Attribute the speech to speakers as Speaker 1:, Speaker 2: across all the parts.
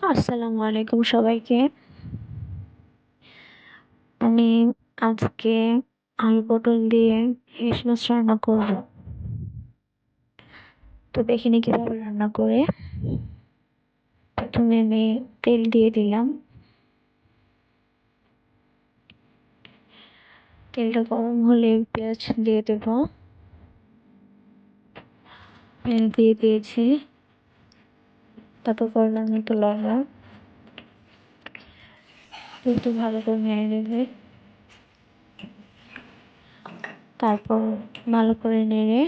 Speaker 1: আসসালামু আলাইকুম সবাইকে। আমি আজকে আলু পটল দিয়ে ইলিশ মাছ রান্না করব। তো দেখে নিই কিভাবে রান্না করে। প্রথমে আমি তেল দিয়ে দিলাম। তেলটা গরম হলে পেঁয়াজ দিয়ে দেব। পেঁয়াজ দিয়ে দিয়েছি। তারপর পরিমাণ মতো লবণ। একটু ভালো করে নেড়ে নেড়ে তারপর ভালো করে নেড়ে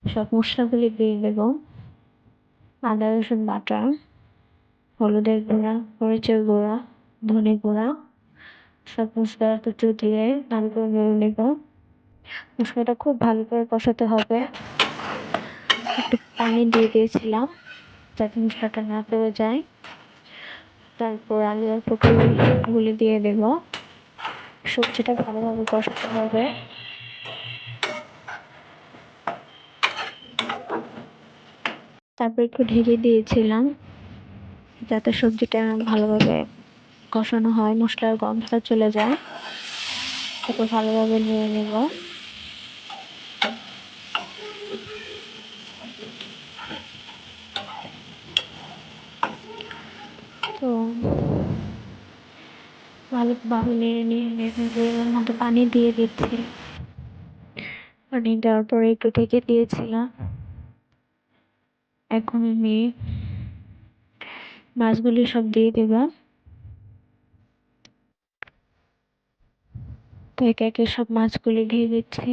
Speaker 1: সব মশলাগুলি দিয়ে দেব। আদা রসুন বাটা, হলুদের গুঁড়া, মরিচের গুঁড়া, ধনে গুঁড়া, সব মশলা একটু দিয়ে ভালো করে নেড়ে নেব। মশলাটা খুব ভালো করে কষাতে হবে। একটু পানি দিয়ে দিয়েছিলাম যাতে মশলাটা না পুড়ে যায়। তারপর আলু আর পটলগুলি দিয়ে দেব। সবজিটা ভালোভাবে কষাতে হবে। তারপর একটু ঢেকে দিয়েছিলাম যাতে সবজিটা ভালোভাবে কষানো হয়, মশলার গন্ধটা চলে যায়। তারপর ভালোভাবে নেড়ে নেব। তো ভালোভাবে নেড়ে নিয়ে পরিমাণ মতো পানি দিয়ে দিচ্ছি। পানি দেওয়ার পরে একটু ঢেকে দিয়েছিলাম। এখন আমি মাছগুলি সব দিয়ে দেব। তো একে একে সব মাছগুলি দিয়ে দিচ্ছি।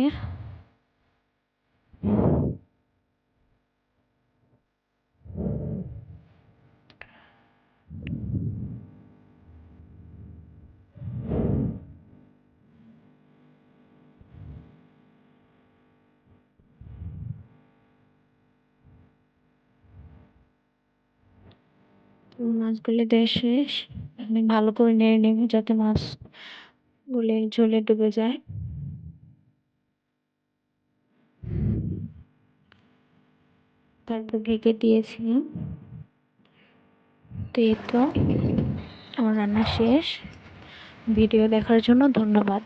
Speaker 1: মাছগুলি দেওয়া শেষ। আমি ভালো করে নেড়ে নেব যাতে মাছগুলি ঝোলে ডুবে যায়। তারপর ঢেকে দিয়েছি। তো এই তো আমার রান্না শেষ। ভিডিও দেখার জন্য ধন্যবাদ।